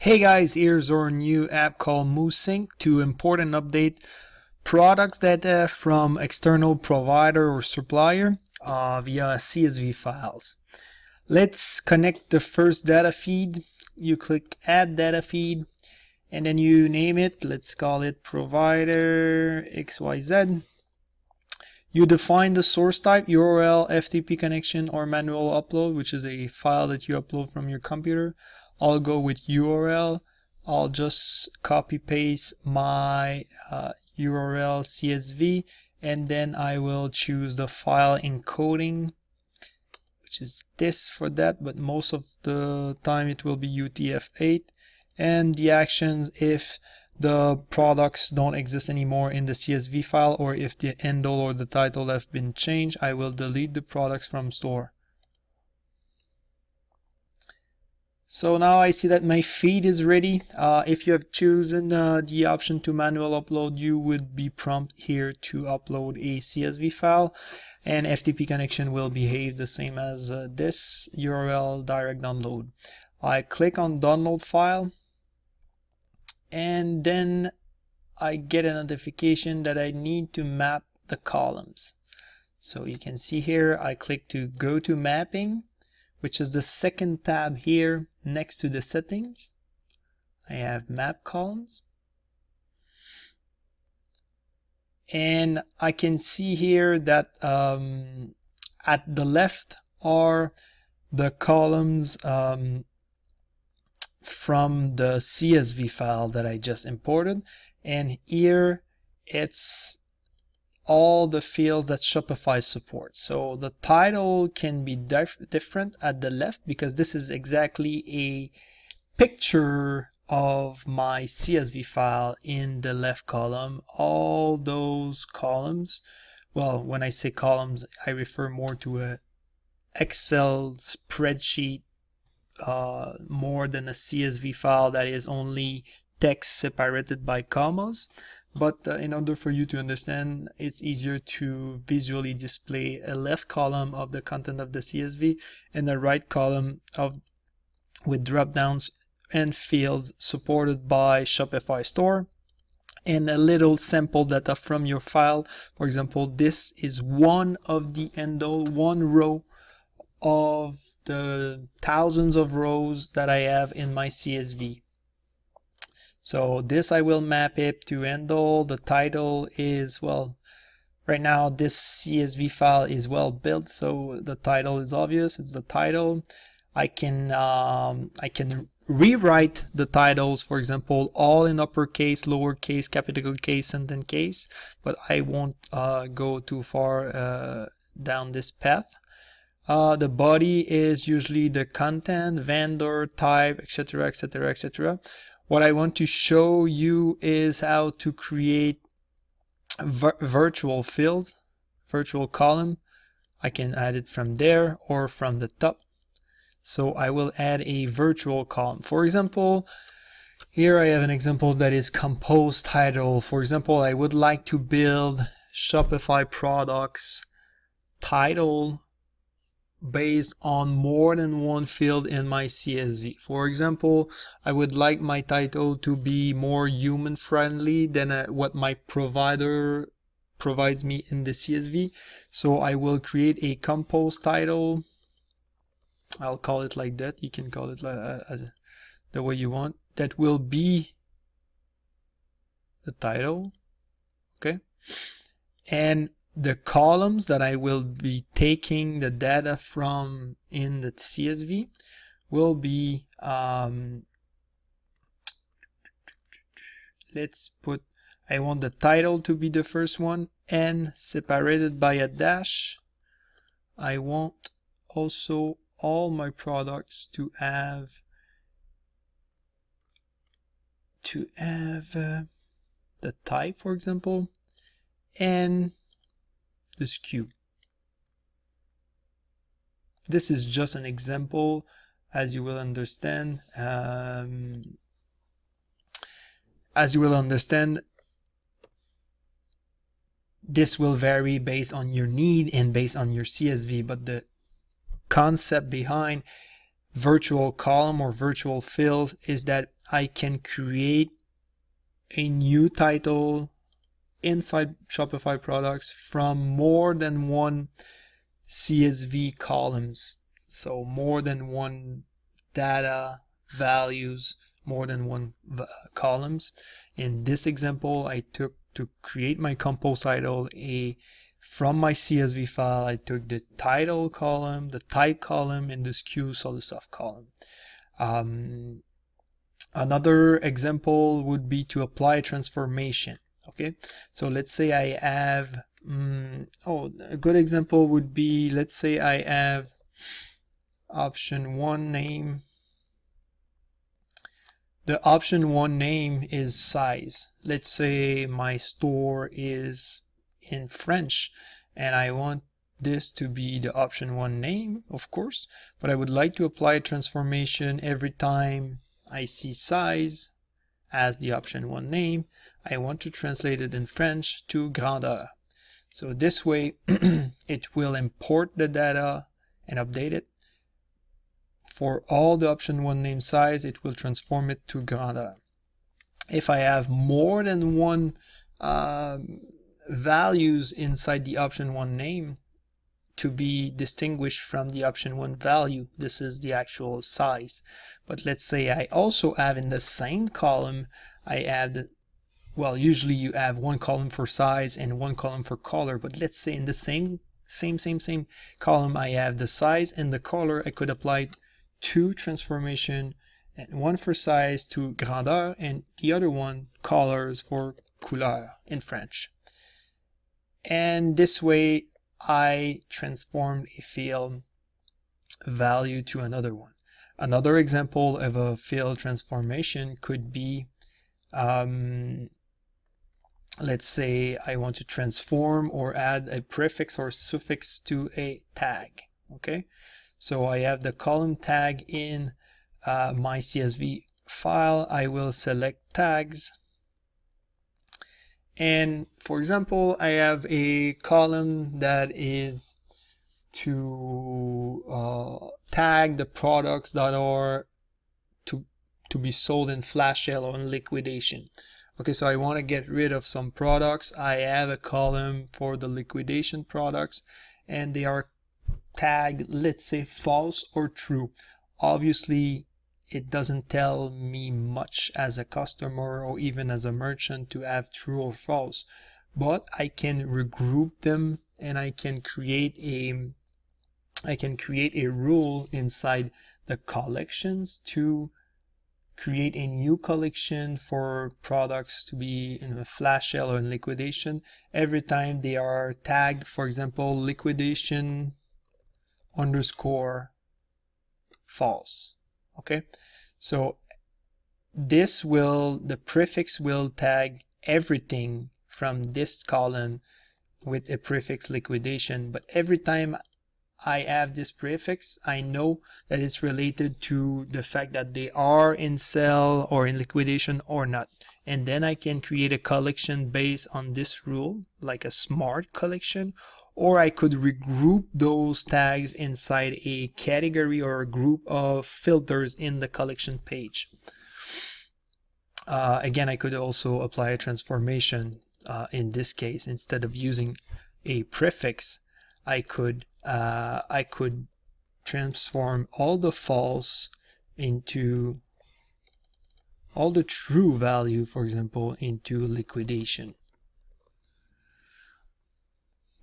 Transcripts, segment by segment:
Hey guys, here's our new app called MooSync to import and update products data from external provider or supplier via CSV files. Let's connect the first data feed. You click Add Data Feed and then you name it. Let's call it Provider XYZ. You define the source type, URL, FTP connection, or manual upload, which is a file that you upload from your computer. I'll go with URL. I'll just copy paste my URL CSV, and then I will choose the file encoding, which is this for that, but most of the time it will be UTF-8, and the actions if the products don't exist anymore in the CSV file, or if the handle or the title have been changed, I will delete the products from store. So now I see that my feed is ready. If you have chosen the option to manual upload, you would be prompted here to upload a CSV file, and FTP connection will behave the same as this URL direct download. I click on download file, and then I get a notification that I need to map the columns. So you can see here, I click to go to mapping, which is the second tab here next to the settings. I have map columns. And I can see here that at the left are the columns from the CSV file that I just imported. And here it's all the fields that Shopify supports. So the title can be different at the left because this is exactly a picture of my CSV file in the left column. All those columns, well, when I say columns, I refer more to a Excel spreadsheet more than a CSV file that is only text separated by commas. But in order for you to understand, it's easier to visually display a left column of the content of the CSV and a right column with drop downs and fields supported by Shopify store, and a little sample data from your file. For example, this is one of the handle, one row of the thousands of rows that I have in my CSV. So this I will map it to handle. The title is, well, right now this CSV file is well built, so the title is obvious. It's the title. I can rewrite the titles, for example, all in uppercase, lowercase, capital case, sentence case, but I won't go too far down this path. The body is usually the content, vendor, type, etc., etc., etc. What I want to show you is how to create virtual fields, virtual column. I can add it from there or from the top. So I will add a virtual column. For example, here I have an example that is compose title. For example, I would like to build Shopify products title based on more than one field in my CSV. For example, I would like my title to be more human friendly than what my provider provides me in the CSV. So I will create a compose title. I'll call it like that. You can call it the way you want. That will be the title. Okay. And the columns that I will be taking the data from in the CSV will be, let's put, I want the title to be the first one and separated by a dash. I want also all my products to have the type, for example, and the SKU. This is just an example, as you will understand. This will vary based on your need and based on your CSV, but the concept behind virtual column or virtual fields is that I can create a new title inside Shopify products from more than one CSV columns. So more than one data values, more than one columns. In this example, I took to create my compose title from my CSV file, I took the title column, the type column, and the SKUs, all the stuff column. Another example would be to apply transformation. Okay, so let's say I have, a good example would be, let's say I have option 1 name. The option 1 name is size. Let's say my store is in French and I want this to be the option 1 name, of course, but I would like to apply transformation every time I see size as the option 1 name. I want to translate it in French to grandeur. So this way it will import the data and update it. For all the option 1 name size, it will transform it to grandeur. If I have more than one values inside the option 1 name to be distinguished from the option 1 value, this is the actual size. But let's say I also have in the same column, I have usually you have one column for size and one column for color, but let's say in the same column I have the size and the color. I could apply 2 transformation, and one for size to grandeur and the other one colors for couleur in French. And this way I transformed a field value to another one. Another example of a field transformation could be, let's say I want to transform or add a prefix or suffix to a tag. Okay, so I have the column tag in my CSV file. I will select tags, and for example I have a column that is to tag the products that are to be sold in flash sale or in liquidation. Okay, so I want to get rid of some products. I have a column for the liquidation products and they are tagged, let's say, false or true. Obviously it doesn't tell me much as a customer or even as a merchant to have true or false, but I can regroup them and I can create a rule inside the collections to create a new collection for products to be in a flash sale or in liquidation every time they are tagged, for example, liquidation _ false. Okay, so the prefix will tag everything from this column with a prefix liquidation, but every time I have this prefix, I know that it's related to the fact that they are in sale or in liquidation or not. And then I can create a collection based on this rule, like a smart collection, or I could regroup those tags inside a category or a group of filters in the collection page. Again, I could also apply a transformation in this case. Instead of using a prefix, I could transform all the false into all the true value, for example, into liquidation.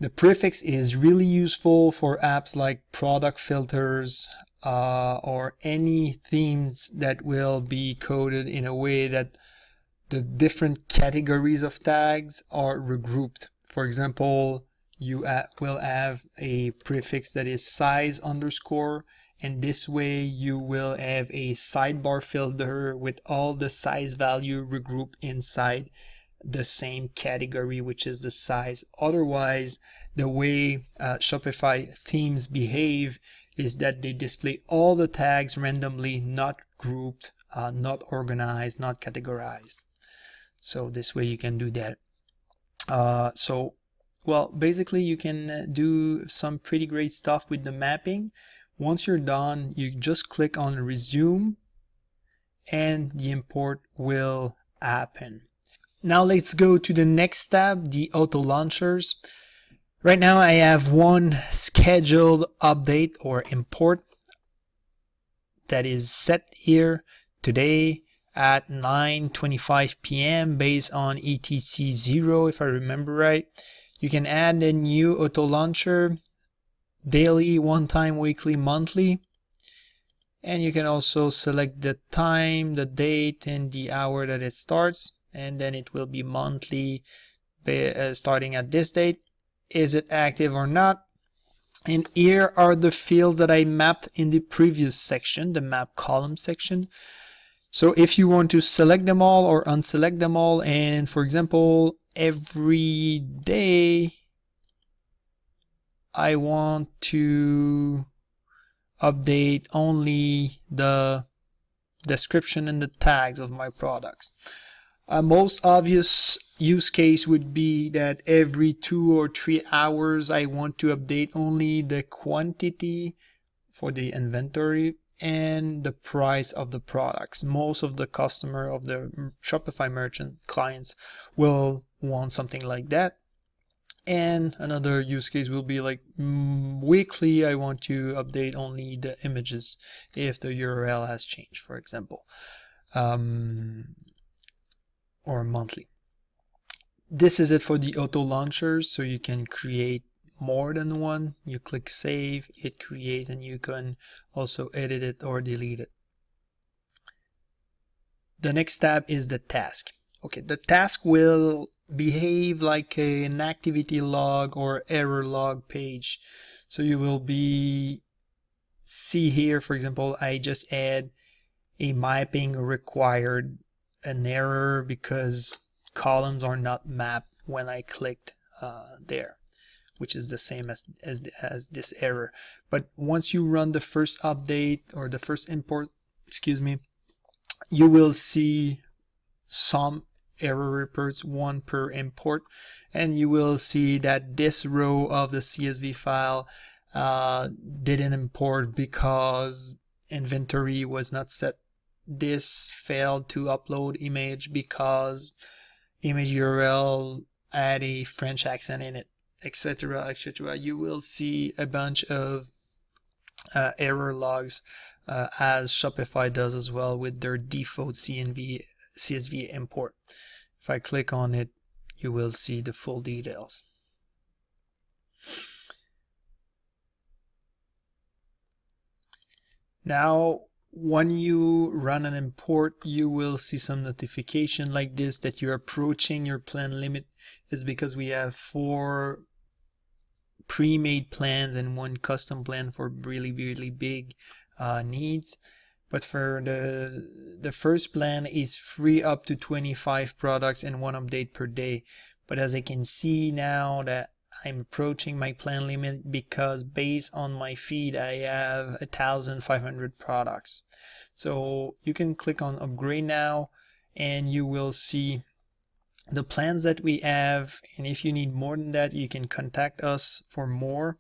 The prefix is really useful for apps like product filters or any themes that will be coded in a way that the different categories of tags are regrouped. For example, you will have a prefix that is size _, and this way you will have a sidebar filter with all the size value regrouped inside the same category, which is the size. Otherwise, the way Shopify themes behave is that they display all the tags randomly, not grouped, not organized, not categorized. So this way you can do that. Well, basically you can do some pretty great stuff with the mapping. Once you're done, you just click on resume and the import will happen. Now let's go to the next tab, the auto launchers. Right now I have one scheduled update or import that is set here today at 9:25 p.m. based on etc 0 if I remember right. You can add a new auto launcher daily, one time, weekly, monthly, and you can also select the time, the date, and the hour that it starts, and then it will be monthly starting at this date. Is it active or not? And here are the fields that I mapped in the previous section, the map column section. So if you want to select them all or unselect them all, and for example, every day I want to update only the description and the tags of my products. A most obvious use case would be that every 2 or 3 hours I want to update only the quantity for the inventory and the price of the products. Most of the customer of the Shopify merchant clients will want something like that. And another use case will be like weekly, I want to update only the images if the URL has changed, for example. Or monthly. This is it for the auto launchers, so you can create more than one. You click save, it creates, and you can also edit it or delete it. The next tab is the task. Okay, the task will behave like an activity log or error log page. So you will see here, for example, I just add a mapping required an error because columns are not mapped when I clicked there, which is the same as this error. But once you run the first update or the first import, excuse me, you will see some error reports, one per import, and you will see that this row of the CSV file didn't import because inventory was not set. This failed to upload image because image URL had a French accent in it, etc., etc. You will see a bunch of error logs as Shopify does as well with their default CSV import. If I click on it, you will see the full details. Now, when you run an import, you will see some notification like this that you're approaching your plan limit. It's because we have 4 pre-made plans and 1 custom plan for really big needs. But for the first plan is free up to 25 products and 1 update per day. But as I can see now that I'm approaching my plan limit because based on my feed I have 1,500 products. So you can click on upgrade now and you will see the plans that we have, and if you need more than that you can contact us for more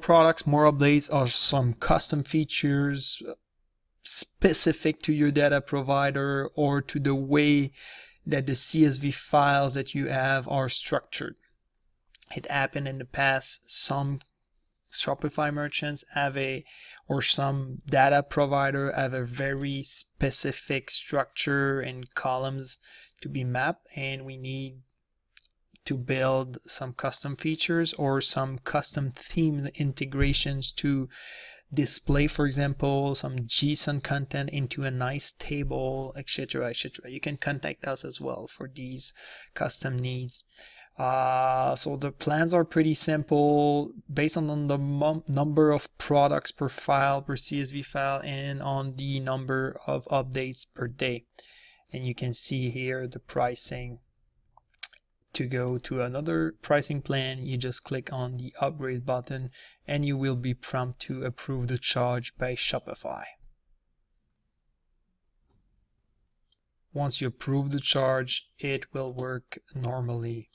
products, more updates, or some custom features specific to your data provider or to the way that the CSV files that you have are structured. It happened in the past, some Shopify merchants have or some data provider have a very specific structure and columns to be mapped, and we need to build some custom features or some custom theme integrations to display, for example, some JSON content into a nice table, etc., etc. You can contact us as well for these custom needs. So the plans are pretty simple based on the number of products per file, per CSV file, and on the number of updates per day. And you can see here the pricing. To go to another pricing plan, you just click on the upgrade button and you will be prompted to approve the charge by Shopify. Once you approve the charge, it will work normally.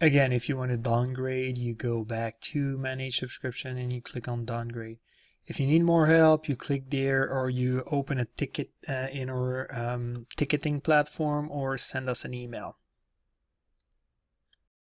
Again, if you want to downgrade, you go back to manage subscription and you click on downgrade. If you need more help, you click there, or you open a ticket in our ticketing platform, or send us an email.